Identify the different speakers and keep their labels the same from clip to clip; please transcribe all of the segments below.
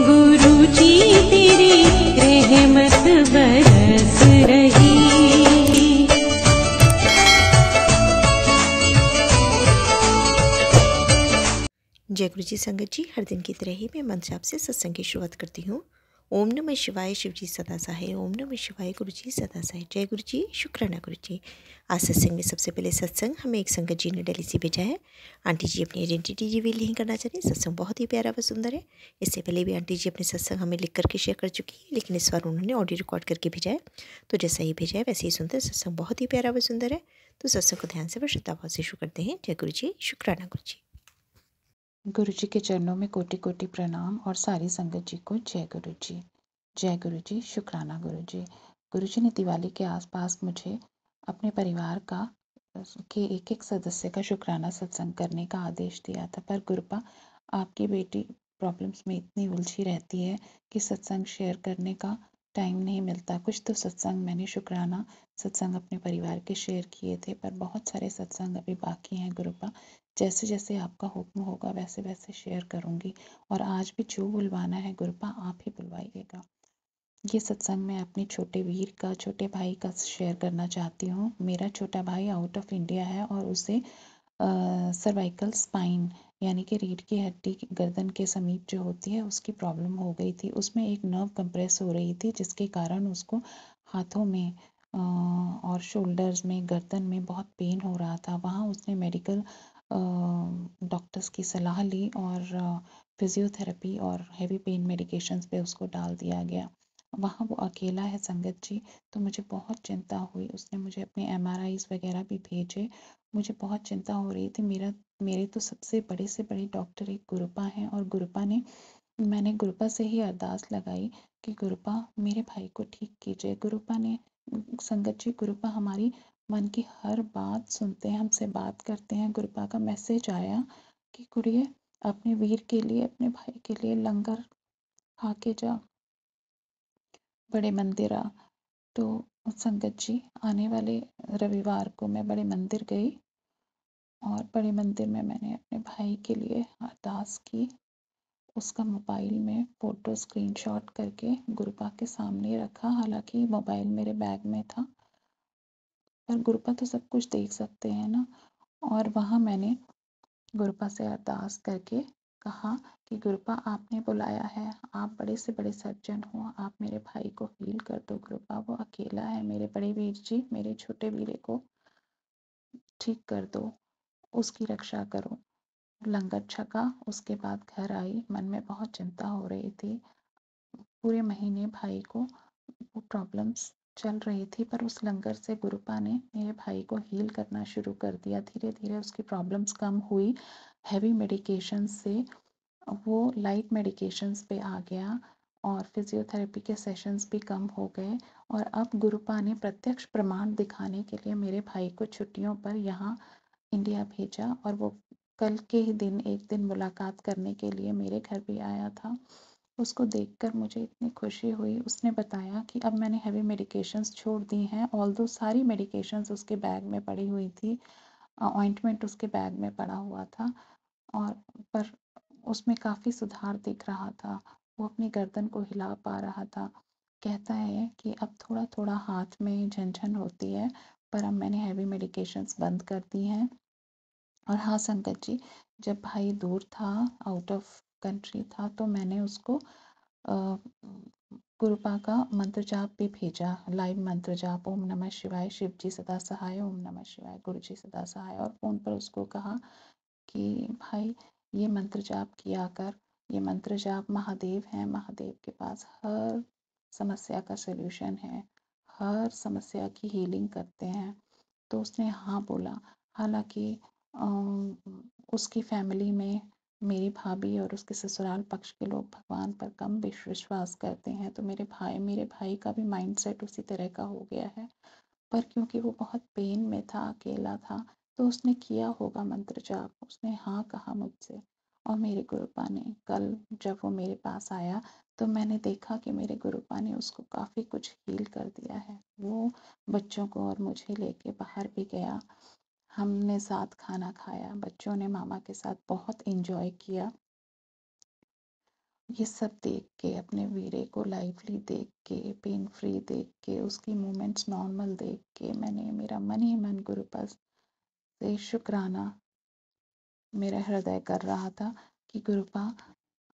Speaker 1: गुरु जी तेरी रहमत बरस रही।
Speaker 2: जय गुरु जी संगत जी, हर दिन की तरह ही मैं मंत्र जाप से सत्संग की शुरुआत करती हूँ। ओम नमः शिवाय, शिव जी सदा सहाय। ओम नमः शिवाय, गुरु जी सदा सहाय। जय गुरु जी, शुक्राना गुरु जी। आज सत्संग में सबसे पहले सत्संग हमें एक संगत जी ने दिल्ली से भेजा है। आंटी जी अपनी आइडेंटिटी रिवील नहीं करना चाहते। सत्संग बहुत ही प्यारा व सुंदर है। इससे पहले भी आंटी जी अपने सत्संग हमें लिख करके शेयर कर चुकी है, लेकिन इस बार उन्होंने ऑडियो रिकॉर्ड करके भेजा है। तो जैसा ही भेजा है वैसे ही सुनते। सत्संग बहुत ही प्यारा व सुंदर है। तो सत्संग को ध्यान से व श्रद्धाभाव से शुरू करते हैं। जय गुरु जी, शुक्राना गुरु जी।
Speaker 3: गुरु जी के चरणों में कोटि कोटि प्रणाम और सारी संगत जी को जय गुरु जी। जय गुरु जी, शुक्राना गुरु जी। गुरु जी ने दिवाली के आसपास मुझे अपने परिवार का के एक एक सदस्य का शुक्राना सत्संग करने का आदेश दिया था, पर गुरुपा आपकी बेटी प्रॉब्लम्स में इतनी उलझी रहती है कि सत्संग शेयर करने का टाइम नहीं मिलता। कुछ तो सत्संग मैंने शुक्राना सत्संग अपने परिवार के शेयर किए थे, पर बहुत सारे सत्संग अभी बाकी हैं गुरुपा। जैसे जैसे आपका हुक्म होगा वैसे वैसे शेयर करूँगी। और आज भी जो बुलवाना है गुरुपा आप ही बुलवाइएगा। ये सत्संग मैं अपने छोटे वीर का, छोटे भाई का शेयर करना चाहती हूँ। मेरा छोटा भाई आउट ऑफ इंडिया है और उसे सर्वाइकल स्पाइन यानी कि रीढ़ की हड्डी गर्दन के समीप जो होती है उसकी प्रॉब्लम हो गई थी। उसमें एक नर्व कंप्रेस हो रही थी, जिसके कारण उसको हाथों में और शोल्डर्स में, गर्दन में बहुत पेन हो रहा था। वहाँ उसने मेडिकल डॉक्टर्स की सलाह ली और फिजियोथेरेपी और हेवी पेन मेडिकेशंस पे उसको डाल दिया गया। वहाँ वो अकेला है संगत जी, तो मुझे बहुत चिंता हुई। उसने मुझे अपने MRIs वगैरह भी भेजे। मुझे बहुत चिंता हो रही थी। मेरे तो सबसे बड़े से बड़े डॉक्टर एक गुरुपा हैं और मैंने गुरुपा से ही अरदास लगाई कि गुरुपा मेरे भाई को ठीक कीजिए। गुरुपा ने संगत जी, गुरुपा हमारी मन की हर बात सुनते हैं, हमसे बात करते हैं। गुरुपा का मैसेज आया कि कुड़िए अपने वीर के लिए, अपने भाई के लिए लंगर खा के जा, बड़े मंदिर आ। तो संगत जी, आने वाले रविवार को मैं बड़े मंदिर गई और बड़े मंदिर में मैंने अपने भाई के लिए अरदास की। उसका मोबाइल में फ़ोटो स्क्रीनशॉट करके गुरुपा के सामने रखा। हालांकि मोबाइल मेरे बैग में था, पर गुरुपा तो सब कुछ देख सकते हैं ना। और वहाँ मैंने गुरुपा से अरदास करके कहा कि गुरुपा आपने बुलाया है, आप बड़े से बड़े सर्जन हो, आप मेरे भाई को हील कर दो गुरुपा। वो अकेला है, मेरे बड़े वीर जी, मेरे छोटे वीरे को ठीक कर दो, उसकी रक्षा करो। लंगर छका, उसके बाद घर आई। मन में बहुत चिंता हो रही थी। पूरे महीने भाई को वो प्रॉब्लम्स चल रही थी, पर उस लंगर से गुरुपा ने मेरे भाई को हील करना शुरू कर दिया। धीरे धीरे उसकी प्रॉब्लम्स कम हुई। हैवी मेडिकेशन से वो लाइट मेडिकेशंस पे आ गया और फिजियोथेरेपी के सेशंस भी कम हो गए। और अब गुरुपा ने प्रत्यक्ष प्रमाण दिखाने के लिए मेरे भाई को छुट्टियों पर यहाँ इंडिया भेजा और वो कल के ही दिन एक दिन मुलाकात करने के लिए मेरे घर भी आया था। उसको देखकर मुझे इतनी खुशी हुई। उसने बताया कि अब मैंने हैवी मेडिकेशंस छोड़ दी हैं, ऑल्दो सारी मेडिकेशंस उसके बैग में पड़ी हुई थी, ऑइंटमेंट उसके बैग में पड़ा हुआ था, और पर उसमें काफ़ी सुधार दिख रहा था। वो अपनी गर्दन को हिला पा रहा था। कहता है कि अब थोड़ा थोड़ा हाथ में झनझन होती है, पर अब मैंने हैवी मेडिकेशंस बंद कर दी हैं। और हाँ संगत जी, जब भाई दूर था, आउट ऑफ कंट्री था, तो मैंने उसको गुरुपा का मंत्र जाप भी भेजा, लाइव मंत्र जाप। ओम नमः शिवाय, शिव जी सदा सहाय। ओम नमः शिवाय, गुरु जी सदा सहाय। और फ़ोन पर उसको कहा कि भाई ये मंत्र जाप किया कर। ये मंत्र जाप महादेव हैं, महादेव के पास हर समस्या का सल्यूशन है, हर समस्या की हीलिंग करते हैं। तो उसने हाँ बोला। हालांकि उसकी फैमिली में मेरी भाभी और उसके ससुराल पक्ष के लोग भगवान पर कम विश्वास करते हैं, तो मेरे भाई का भी माइंडसेट उसी तरह का हो गया है। पर क्योंकि वो बहुत पेन में था, अकेला था, तो उसने किया होगा मंत्र जाप। उसने हाँ कहा मुझसे। और मेरे गुरुपा ने कल जब वो मेरे पास आया, तो मैंने देखा कि मेरे गुरुपा ने उसको काफ़ी कुछ हील कर दिया है। वो बच्चों को और मुझे लेके बाहर भी गया। हमने साथ खाना खाया। बच्चों ने मामा के साथ बहुत एंजॉय किया। ये सब देख के, अपने वीरे को लाइवली देख के, पेन फ्री देख के, उसकी मूवमेंट्स नॉर्मल देख के, मेरा मन ही मन गुरुपास से शुक्राना मेरा हृदय कर रहा था कि गुरुपा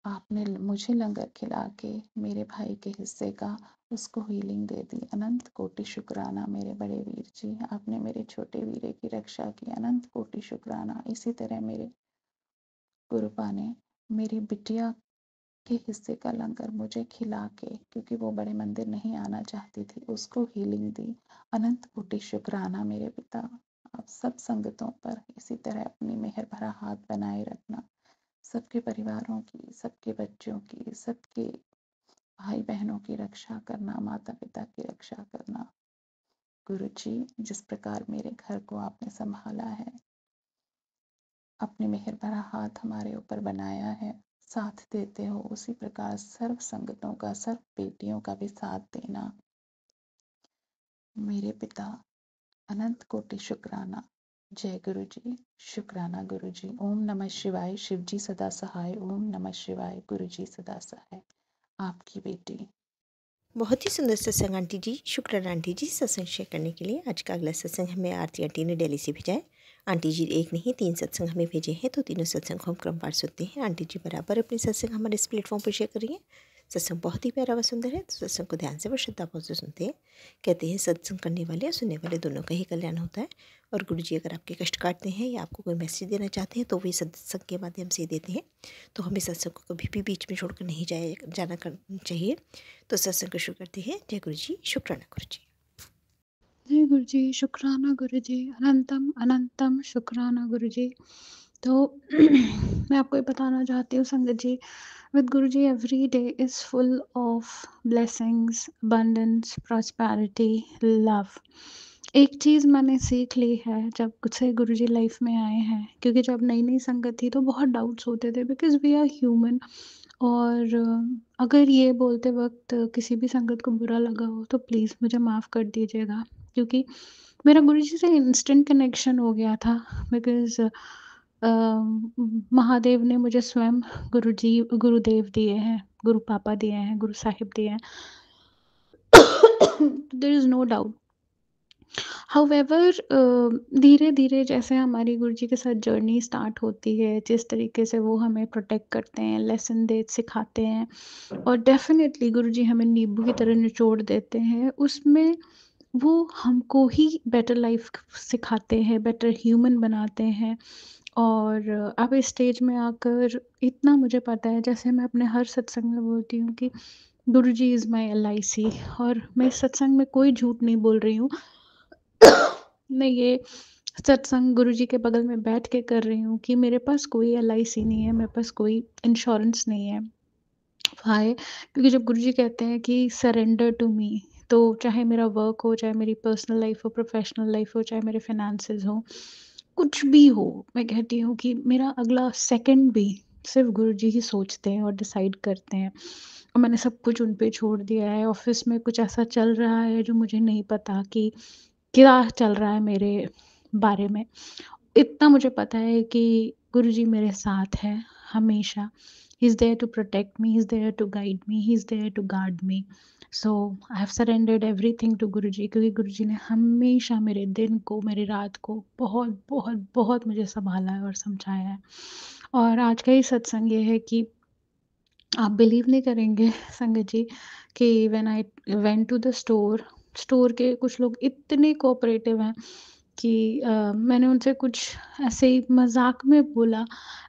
Speaker 3: आपने मुझे लंगर खिला के मेरे भाई के हिस्से का उसको हीलिंग दे दी। अनंत कोटि शुक्राना मेरे बड़े वीर जी, आपने मेरे छोटे वीरे की रक्षा की। अनंत कोटि शुक्राना। इसी तरह मेरे गुरुपा ने मेरी बिटिया के हिस्से का लंगर मुझे खिला के, क्योंकि वो बड़े मंदिर नहीं आना चाहती थी, उसको हीलिंग दी। अनंत कोटि शुक्राना मेरे पिता। आप सब संगतों पर इसी तरह अपनी मेहर भरा हाथ बनाए रखना। सबके परिवारों की, सबके बच्चों की, सबके भाई बहनों की रक्षा करना, माता पिता की रक्षा करना। गुरु जी, जिस प्रकार मेरे घर को आपने संभाला है, अपने मेहर भरा हाथ हमारे ऊपर बनाया है, साथ देते हो, उसी प्रकार सर्व संगतों का, सर्व बेटियों का भी साथ देना। मेरे पिता, अनंत कोटि शुक्राना। जय गुरु जी, शुक्राना गुरु जी। ओम नमः शिवाय, शिव जी सदा सहाय। ओम नमः शिवाय, गुरु जी सदा सहाय। आपकी बेटी।
Speaker 2: बहुत ही सुंदर सत्संग आंटी जी। शुक्राना आंटी जी सत्संग शेयर करने के लिए। आज का अगला सत्संग हमें आरती आंटी ने दिल्ली से भेजा है। आंटी जी एक नहीं 3 सत्संग हमें भेजे हैं, तो तीनों सत्संग को हम क्रमवार सुनते हैं। आंटी जी बराबर अपने सत्संग हमारे इस प्लेटफॉर्म पर शेयर करिए। सत्संग बहुत ही प्यारा व सुंदर है, तो सत्संग को ध्यान से व श्रद्धाभाव से सुनते हैं। कहते हैं सत्संग करने वाले और सुनने वाले दोनों का ही कल्याण होता है। और गुरु जी अगर आपके कष्ट काटते हैं या आपको कोई मैसेज देना चाहते हैं तो भी सत्संग के माध्यम से देते हैं। तो हमें सत्संग को कभी भी बीच में छोड़कर नहीं जाना चाहिए। तो सत्संग को शुरू करते हैं। जय गुरु जी, शुक्राना गुरु जी।
Speaker 4: जय गुरु जी, शुक्राना गुरु जी, अनंतम अनंतम शुक्राना गुरु जी। तो मैं आपको ये बताना चाहती हूँ संगत जी, with Guru ji every day is full of blessings, abundance, prosperity, love. एक चीज़ मैंने सीख ली है जब से गुरु जी लाइफ में आए हैं, क्योंकि जब नई नई संगत थी तो बहुत डाउट्स होते थे, बिकॉज वी आर ह्यूमन। और अगर ये बोलते वक़्त किसी भी संगत को बुरा लगा हो तो प्लीज़ मुझे माफ़ कर दीजिएगा, क्योंकि मेरा गुरुजी से इंस्टेंट कनेक्शन हो गया था। बिकॉज़ महादेव ने मुझे स्वयं गुरुदेव दिए हैं, गुरु पापा दिए हैं, गुरु साहिब दिए हैं। There is no doubt. However धीरे-धीरे जैसे हमारी गुरुजी के साथ जर्नी स्टार्ट होती है, जिस तरीके से वो हमें प्रोटेक्ट करते हैं, लेसन सिखाते हैं, और डेफ़िनेटली गुरुजी हमें नींबू की तरह निचोड़ देते हैं, उसमें वो हमको ही बेटर लाइफ़ सिखाते हैं, बेटर ह्यूमन बनाते हैं। और अब इस स्टेज में आकर इतना मुझे पता है, जैसे मैं अपने हर सत्संग में बोलती हूँ कि गुरुजी इज़ माय एलआईसी। और मैं इस सत्संग में कोई झूठ नहीं बोल रही हूँ। मैं ये सत्संग गुरुजी के बगल में बैठ के कर रही हूँ कि मेरे पास कोई एलआईसी नहीं है, मेरे पास कोई इंश्योरेंस नहीं है। व्हाई? क्योंकि जब गुरुजी कहते हैं कि सरेंडर टू मी, तो चाहे मेरा वर्क हो, चाहे मेरी पर्सनल लाइफ हो, प्रोफेशनल लाइफ हो, चाहे मेरे फाइनेंसेस हो, कुछ भी हो, मैं कहती हूँ कि मेरा अगला सेकंड भी सिर्फ गुरुजी ही सोचते हैं और डिसाइड करते हैं। और मैंने सब कुछ उन पे छोड़ दिया है। ऑफिस में कुछ ऐसा चल रहा है जो मुझे नहीं पता कि क्या चल रहा है मेरे बारे में। इतना मुझे पता है कि गुरुजी मेरे साथ हैं हमेशा। He is there to protect me, he is there to guide me, he is there to guard me. So I have surrendered everything to Guruji, क्योंकि गुरुजी ने हमेशा मेरे दिन को, मेरी रात को बहुत बहुत बहुत मुझे संभाला है और समझाया है। और आज का ही सत्संग ये है कि आप बिलीव नहीं करेंगे संगत जी कि when I went to the store, store के कुछ लोग इतने कोऑपरेटिव हैं कि मैंने उनसे कुछ ऐसे ही मजाक में बोला,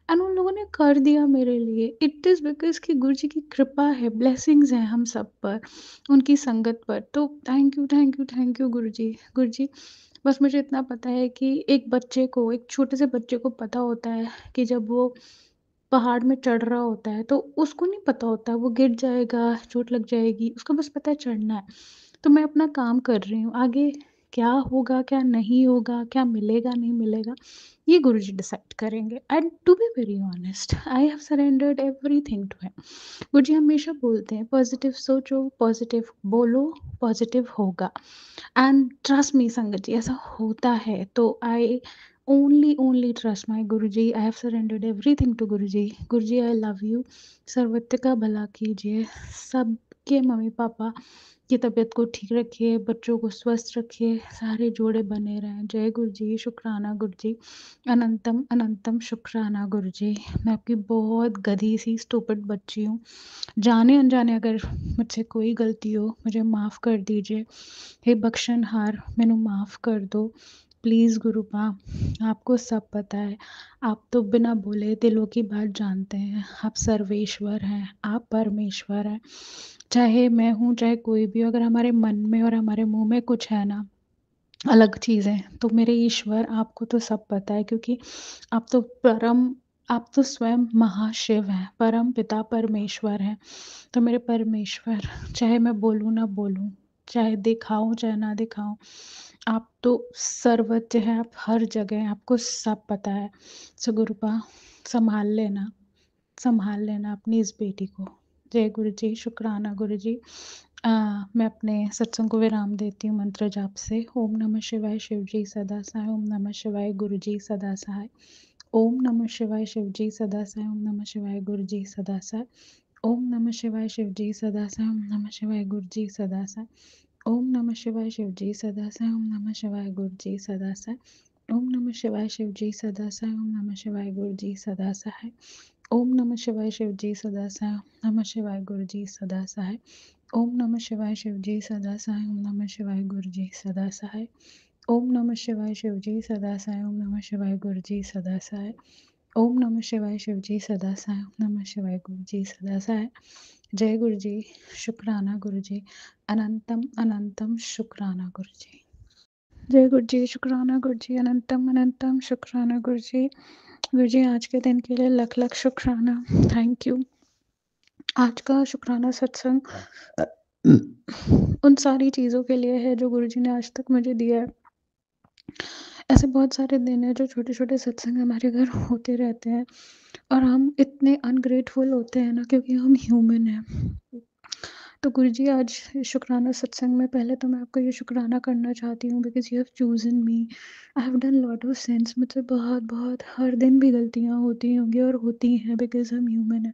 Speaker 4: एंड उन लोगों ने कर दिया मेरे लिए। इट इज़ बिकॉज कि गुरु जी की कृपा है, ब्लेसिंग्स हैं हम सब पर, उनकी संगत पर। तो thank you thank you thank you गुरु जी। गुरु जी, बस मुझे इतना पता है कि एक बच्चे को, एक छोटे से बच्चे को पता होता है कि जब वो पहाड़ में चढ़ रहा होता है, तो उसको नहीं पता होता वो गिर जाएगा, चोट लग जाएगी, उसको बस पता है चढ़ना है। तो मैं अपना काम कर रही हूँ, आगे क्या होगा, क्या नहीं होगा, क्या मिलेगा, नहीं मिलेगा, ये गुरुजी डिसाइड करेंगे। And to be very honest, I have surrendered everything to him. Guruji हमेशा बोलते हैं पॉजिटिव सोचो, पॉजिटिव बोलो, पॉजिटिव होगा। एंड ट्रस्ट मी संगत जी, ऐसा होता है। तो आई only trust my Guruji. I have surrendered everything to Guruji. Guruji, I love you. सर्वत्र का भला कीजिए, सबके मम्मी पापा की तबीयत को ठीक रखिए, बच्चों को स्वस्थ रखिए, सारे जोड़े बने रहें। जय गुरुजी, शुक्राना गुरुजी, अनंतम अनंतम शुक्राना गुरुजी। मैं आपकी बहुत गधी सी स्टूपिड बच्ची हूँ, जाने अनजाने अगर मुझसे कोई गलती हो मुझे माफ़ कर दीजिए। हे बख्शनहार, मैनू माफ़ कर दो प्लीज़ गुरुपा। आपको सब पता है, आप तो बिना बोले दिलों की बात जानते हैं। आप सर्वेश्वर हैं, आप परमेश्वर हैं। चाहे मैं हूँ, चाहे कोई भी हो, अगर हमारे मन में और हमारे मुँह में कुछ है ना अलग चीज़ें, तो मेरे ईश्वर आपको तो सब पता है, क्योंकि आप तो स्वयं महाशिव हैं, परम पिता परमेश्वर हैं। तो मेरे परमेश्वर, चाहे मैं बोलूँ ना बोलूँ, चाहे दिखाऊँ चाहे ना दिखाऊँ, आप तो सर्वज्ञ हैं, आप हर जगह हैं, आपको सब पता है। सो गुरुपा संभाल लेना अपनी इस बेटी को। जय गुरु जी, शुक्राना गुरु जी। मैं अपने सत्संग को विराम देती हूँ मंत्र जाप से। ओम नमः शिवाय शिव जी सदा सहाय, ओम नमः शिवाय गुरु जी सदा सहाय, ओम नमः शिवाय शिव जी सदा सहाय, ओम नमः शिवाय गुरु जी सदा सहाय, ओम नमः शिवाय शिव जी सदा सहाय, ओम नमः शिवाय गुरु जी सदा सहाय, ओम नमः शिवाय शिव जी सदा सहाय, ओम नमः शिवाय गुरु जी सदा सहाय, ओम नमः शिवाय शिव जी सदा सहाय, ओम नमः शिवाय गुरु जी सदा सहाय, ओम नमः शिवाय शिव जी सदा सहाय, ओम नमः शिवाय गुरु जी सदा सहाय, ओम नमः शिवाय शिव जी सदा सहाय, ओम नमः शिवाय गुरु जी सदा सहाय, ओम नमः शिवाय शिव जी सदा सहाय, ओम नमः शिवाय गुरु जी सदा सहाय, ओम नमः शिवाय शिव जी सदा सहाय, ओम नमः शिवाय गुरु जी सदा सहाय। जय गुरु जी, शुक्राना गुरु जी, अनंतम अनंतम शुक्राना गुरु जी। जय गुरु जी, शुक्राना गुरु जी, अनंतम अनंतम शुक्राना गुरु जी। गुरु जी, आज के दिन के लिए लख लख शुक्राना, थैंक यू। आज का शुक्राना सत्संग उन सारी चीज़ों के लिए है जो गुरुजी ने आज तक मुझे दिया है। ऐसे बहुत सारे दिन हैं जो छोटे-छोटे सत्संग हमारे घर होते रहते हैं और हम इतने अनग्रेटफुल होते हैं ना, क्योंकि हम ह्यूमन हैं। तो गुरुजी, आज शुक्राना सत्संग में पहले तो मैं आपका ये शुक्राना करना चाहती हूँ because you have chosen me. I have done lot of since. मुझसे बहुत हर दिन भी गलतियाँ होती होंगी और होती हैं बिकॉज़ हम ह्यूमन हैं।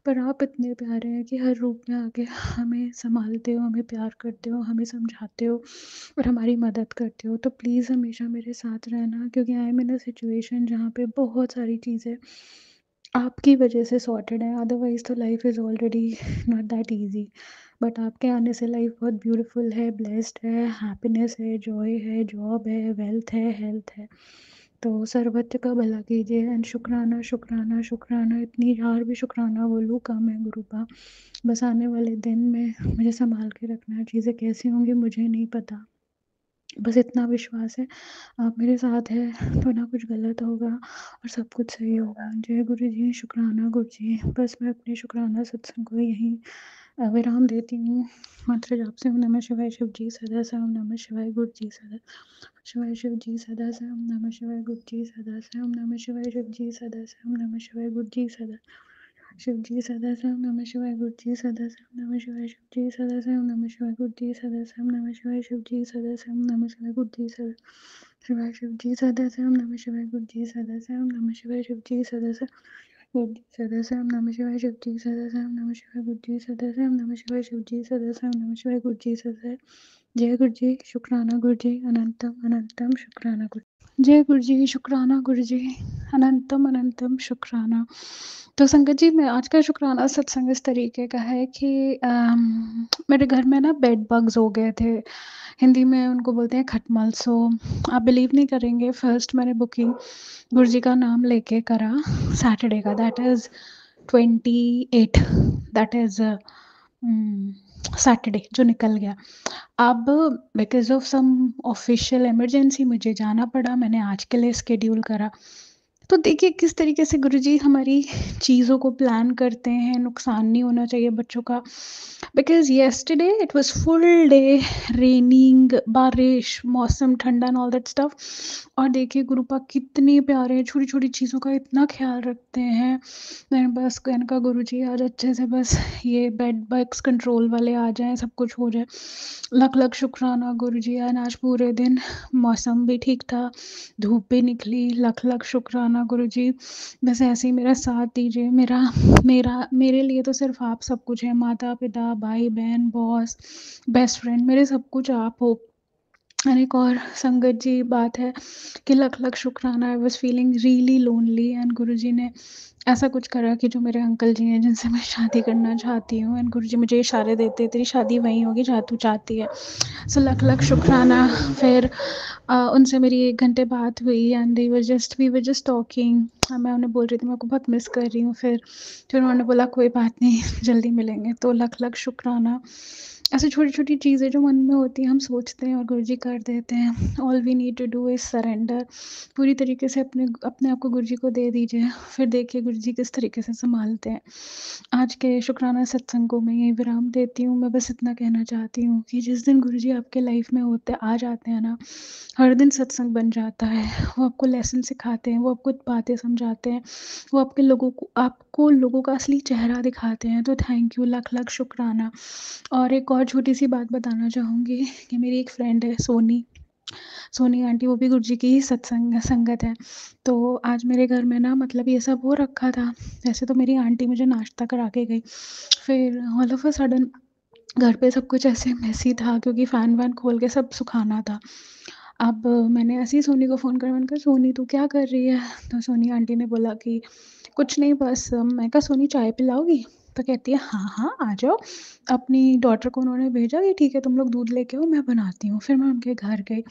Speaker 4: पर आप इतने प्यारे हैं कि हर रूप में आके हमें सँभालते हो, हमें प्यार करते हो, हमें समझाते हो और हमारी मदद करते हो। तो प्लीज़ हमेशा मेरे साथ रहना, क्योंकि I am in a situation जहाँ पे बहुत सारी चीज़ें आपकी वजह से सॉर्टेड है, अदरवाइज़ तो life is already not that easy. But आपके आने से लाइफ बहुत ब्यूटीफुल है, ब्लेस्ड है, हैप्पीनेस है, जॉय है, जॉब है, वेल्थ है, हेल्थ है। तो सर्वत्र का भला कीजिए एंड शुक्राना शुक्राना शुक्राना, इतनी यार भी शुक्राना बोलूँ कम है गुरुपा। बस आने वाले दिन में मुझे सँभाल के रखना है, चीज़ें कैसी होंगी मुझे नहीं पता। बस इतना विश्वास है, आप मेरे साथ हैं तो ना कुछ गलत होगा और सब कुछ सही होगा। जय गुरु जी, शुक्राना गुरु जी। बस मैं अपने शुक्राना सत्संग को यहीं विराम देती हूँ। मंत्र जाप से ओम नमः शिवाय शिव जी सदा से, ओम नमः शिवाय गुरु जी सदा शिवाय शिव जी सदा से, ओम नमः शिवाय गुरु जी सदा से, ओम नमः शिवाय शिव जी सदा से, ओम नमः शिवाय गुरु जी सदा शिव जी सदा से, ओम नमः शिवाय गुरु जी सदा से, ओम नमः शिवाय शिव जी सदा से, ओम नमः शिवाय गुरु जी सदा से, ओम नमः शिवाय शिव जी सदा से, ओम नमः शिवाय गुरु जी सदा शिवाय शिव जी सदा से, ओम नमः शिवाय गुरु जी सदा से, ओम नमः शिवाय शिव जी सदा से गुरु जी सदा से, ओम नमः शिवाय शिव जी सदा से, ओम नमः शिवाय गुरु जी सदा से, ओम नमः शिवाय शिव जी सदा से, ओम नमः शिवाय गुरु जी सदा से। जय गुरु जी, शुक्राना गुरु जी, अनंतम अनंतम शुक्राना गुरु। जय गुरु जी, शुक्राना गुरु जी, अनंतम अनंतम शुक्राना। तो संगत जी, मैं आज का शुक्राना सत्संग इस तरीके का है कि मेरे घर में ना बेड बग्स हो गए थे। हिंदी में उनको बोलते हैं खटमल। सो आप बिलीव नहीं करेंगे, फर्स्ट मैंने बुकिंग गुरुजी का नाम लेके करा सैटरडे का, that is 28, that is Saturday जो निकल गया। अब because of some official emergency मुझे जाना पड़ा, मैंने आज के लिए स्केड्यूल करा। तो देखिए किस तरीके से गुरुजी हमारी चीज़ों को प्लान करते हैं, नुकसान नहीं होना चाहिए बच्चों का। Because yesterday it was full day raining, बारिश, मौसम ठंडा एंड ऑल दैट स्टफ। और देखिए गुरुपा कितने प्यारे हैं, छोटी-छोटी चीज़ों का इतना ख़्याल रखते हैं। मैंने बस मैंने कहा गुरुजी आज अच्छे से बस ये बेड बग्स कंट्रोल वाले आ जाएँ, सब कुछ हो जाए। लख-लख शुक्राना गुरुजी आज पूरे दिन मौसम भी ठीक था, धूप भी निकली। लख-लख शुक्राना गुरुजी, बस ऐसे ही मेरा साथ दीजिए। मेरा मेरा मेरे लिए तो सिर्फ़ आप सब कुछ हैं, माता-पिता, भाई-बहन, बॉस, बेस्ट फ्रेंड, मेरे सब कुछ आप हो। और एक और संगत जी बात है कि लख-लख शुक्राना, I was feeling really lonely and Guruji ने ऐसा कुछ करा कि जो मेरे अंकल जी हैं जिनसे मैं शादी करना चाहती हूँ, एंड गुरुजी मुझे इशारे देते तेरी शादी वहीं होगी जहाँ तू चाहती है। सो लख-लख शुक्राना। फिर उनसे मेरी 1 घंटे बात हुई and we were just talking. मैं उन्हें बोल रही थी मैं आपको बहुत मिस कर रही हूँ। फिर उन्होंने बोला कोई बात नहीं, जल्दी मिलेंगे। तो लख-लख शुक्राना। ऐसी छोटी-छोटी चीज़ें जो मन में होती हैं हम सोचते हैं और गुरुजी कर देते हैं। All we need to do is surrender. पूरी तरीके से अपने आप को गुरुजी को दे दीजिए, फिर देखिए गुरुजी किस तरीके से सँभालते हैं। आज के शुक्राना सत्संग को मैं यहीं विराम देती हूँ। मैं बस इतना कहना चाहती हूँ कि जिस दिन गुरुजी आपके लाइफ़ में आ जाते हैं ना, हर दिन सत्संग बन जाता है। वो आपको लेसन सिखाते हैं, वो आपको बातें समझाते हैं, वो आपको लोगों का असली चेहरा दिखाते हैं। तो थैंक यू, लख-लख शुक्राना। और एक और छोटी-सी बात बताना चाहूँगी कि मेरी एक फ्रेंड है सोनी आंटी, वो भी गुरुजी की ही संगत है। तो आज मेरे घर में ना मतलब ये सब हो रखा था। वैसे तो मेरी आंटी मुझे नाश्ता करा के गई। फिर ऑल ऑफ अ सडन घर पे सब कुछ ऐसे मेसी था क्योंकि फ़ैन-वैन खोल के सब सुखाना था। अब मैंने ऐसे ही सोनी को फ़ोन करा, मैंने कहा सोनी तू क्या कर रही है? तो सोनी आंटी ने बोला कि कुछ नहीं बस। मैं कहा सोनी चाय पिलाओगी? तो कहती है हाँ, हाँ आ जाओ। अपनी डॉटर को उन्होंने भेजा कि ठीक है तुम लोग दूध लेके आओ मैं बनाती हूँ। फिर मैं उनके घर गई,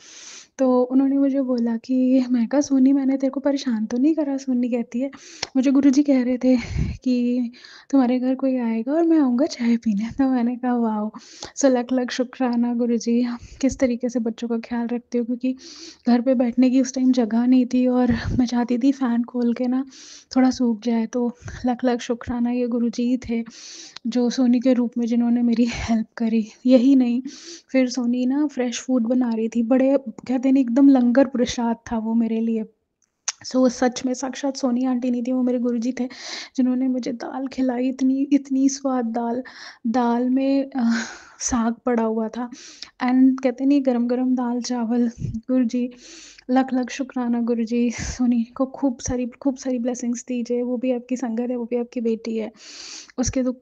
Speaker 4: तो उन्होंने मुझे बोला कि मैं कहा सोनी मैंने तेरे को परेशान तो नहीं करा? सोनी कहती है मुझे गुरुजी कह रहे थे कि तुम्हारे घर कोई आएगा और मैं आऊँगा चाय पीने। तो मैंने कहा वाओ! सो लख-लख शुक्राना गुरुजी, किस तरीके से बच्चों का ख़्याल रखते हो, क्योंकि घर पे बैठने की उस टाइम जगह नहीं थी और मैं चाहती थी फ़ैन खोल के ना थोड़ा सूख जाए। तो लख-लख शुक्राना, ये गुरुजी ही थे जो सोनी के रूप में जिन्होंने मेरी हेल्प करी। यही नहीं, फिर सोनी ना फ्रेश फूड बना रही थी, बड़े कहते हैं ना एकदम लंगर प्रसाद था वो मेरे लिए। सो सच में साक्षात सोनी आंटी नहीं थी, वो मेरे गुरुजी थे जिन्होंने मुझे दाल खिलाई, इतनी इतनी स्वाद दाल। दाल में साग पड़ा हुआ था एंड कहते नहीं गरम-गरम दाल-चावल। गुरुजी लख-लख शुक्राना गुरुजी, सोनी को खूब सारी ब्लेसिंग्स दीजिए। वो भी आपकी संगत है, वो भी आपकी बेटी है। उसके दुःख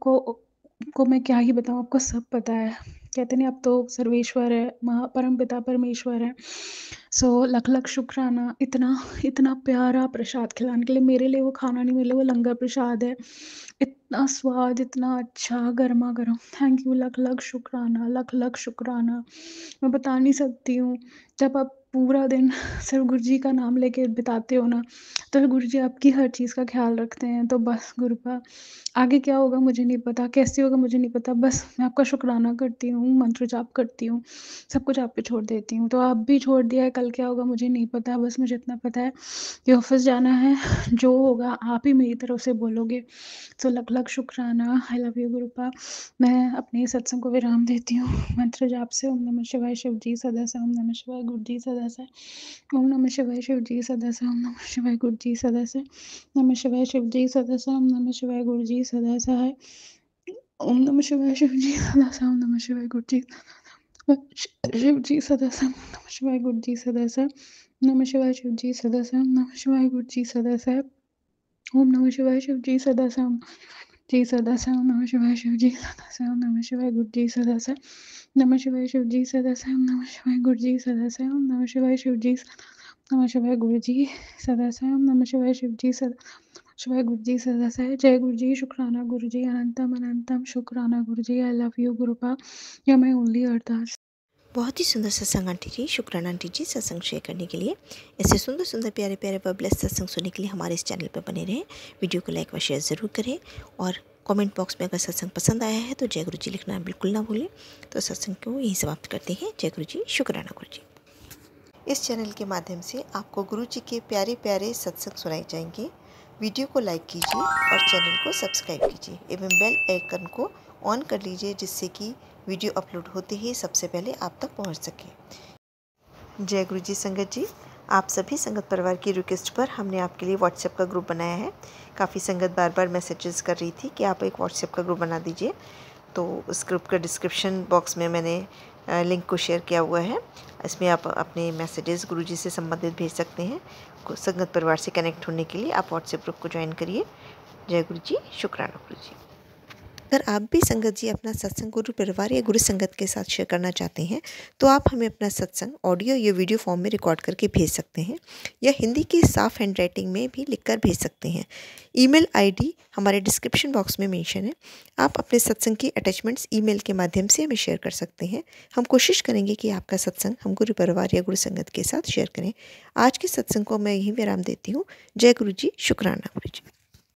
Speaker 4: को मैं क्या ही बताऊँ, आपको सब पता है। कहते नहीं अब तो सर्वेश्वर है, परमपिता परमेश्वर है। सो लख-लख शुक्राना, इतना इतना प्यारा प्रसाद खिलाने के लिए। मेरे लिए वो खाना नहीं, मेरे लिए वो लंगर प्रसाद है। इतना स्वाद, इतना अच्छा गरमा-गरम। थैंक यू, लख-लख शुक्राना, लख-लख शुक्राना। मैं बता नहीं सकती हूँ, जब आप पूरा दिन सिर्फ़ गुरुजी का नाम लेके बिताते हो ना, तो फिर गुरुजी आपकी हर चीज़ का ख़्याल रखते हैं। तो बस गुरुपा आगे क्या होगा मुझे नहीं पता, कैसे होगा मुझे नहीं पता, बस मैं आपका शुक्राना करती हूँ, मंत्र जाप करती हूँ, सब कुछ आप पे छोड़ देती हूँ। तो आप भी छोड़ दिया है, कल क्या होगा मुझे नहीं पता, बस मुझे इतना पता है कि ऑफ़िस जाना है, जो होगा आप ही मेरी तरफ से बोलोगे। सो लख-लख शुक्राना, आई लव यू गुरुपा। मैं अपने सत्संग को विराम देती हूँ मंत्र जाप से। ओम नमः शिवाय शिव जी सदा से, ओम नमः शिवाय गुरु जी सदा से, ओम नमः शिवाय शिव जी सदा से, ओम नमः शिवाय गुरु जी सदा से, नमः शिवाय शिव जी सदा से, ओम नमः शिवाय गुरु जी सदा से है। ओम नमः शिवाय शिव जी सदा से, ओम नमः शिवाय गुरु जी शिव जी सदा से, ओम नमः शिवाय गुरु जी सदा से, नमः शिवाय शिव जी सदा से, ओम नमः शिवाय गुरु जी सदा से, ओम नमः शिवाय शिव जी सदा से, ओम जी सदा से, ओम नमः शिवाय शिव जी सदा से, ओम नमः शिवाय गुरु जी सदा से, नमः शिवाय शिव जी सदा से, ओम नमः शिवाय गुरु जी सदा से, ओम नमः शिवाय शिव जी नमः शिवाय गुरु जी सदा से, ओम नमः शिवाय शिव जी शिवाय गुरु जी सदा से। जय गुरु जी, शुक्राना गुरु जी, अनंतम अनंतम शुक्राना Guru ji. I love you Gurupa, you my only ardaas.
Speaker 2: बहुत ही सुंदर सत्संग आंटी जी, शुक्राना आंटी जी सत्संग शेयर करने के लिए। ऐसे सुंदर सुंदर प्यारे प्यारे व ब्लेस्ड सत्संग सुनने के लिए हमारे इस चैनल पर बने रहें। वीडियो को लाइक व शेयर ज़रूर करें और कमेंट बॉक्स में अगर सत्संग पसंद आया है तो जय गुरु जी लिखना बिल्कुल ना भूलें। तो सत्संग को यहीं समाप्त करते हैं। जय गुरु जी, शुक्राना गुरु जी। इस चैनल के माध्यम से आपको गुरु जी के प्यारे प्यारे सत्संग सुनाए जाएंगे। वीडियो को लाइक कीजिए और चैनल को सब्सक्राइब कीजिए एवं बेल आइकन को ऑन कर लीजिए, जिससे कि वीडियो अपलोड होते ही सबसे पहले आप तक पहुंच सके। जय गुरु जी संगत जी, आप सभी संगत परिवार की रिक्वेस्ट पर हमने आपके लिए व्हाट्सएप का ग्रुप बनाया है। काफ़ी संगत बार बार मैसेजेस कर रही थी कि आप एक व्हाट्सएप का ग्रुप बना दीजिए, तो उस ग्रुप का डिस्क्रिप्शन बॉक्स में मैंने लिंक को शेयर किया हुआ है। इसमें आप अपने मैसेजेस गुरुजी से संबंधित भेज सकते हैं। संगत परिवार से कनेक्ट होने के लिए आप व्हाट्सएप ग्रुप को ज्वाइन करिए। जय गुरु जी, शुक्राना गुरु जी। अगर आप भी संगत जी अपना सत्संग गुरु परिवार या गुरु संगत के साथ शेयर करना चाहते हैं, तो आप हमें अपना सत्संग ऑडियो या वीडियो फॉर्म में रिकॉर्ड करके भेज सकते हैं, या हिंदी की साफ हैंड राइटिंग में भी लिखकर भेज सकते हैं। ईमेल आईडी हमारे डिस्क्रिप्शन बॉक्स में मेंशन है। आप अपने सत्संग की अटैचमेंट्स ईमेल के माध्यम से हमें शेयर कर सकते हैं। हम कोशिश करेंगे कि आपका सत्संग हम गुरु परिवार या गुरु संगत के साथ शेयर करें। आज के सत्संग को मैं यहीं विराम देती हूँ। जय गुरु जी, शुक्राना गुरु जी।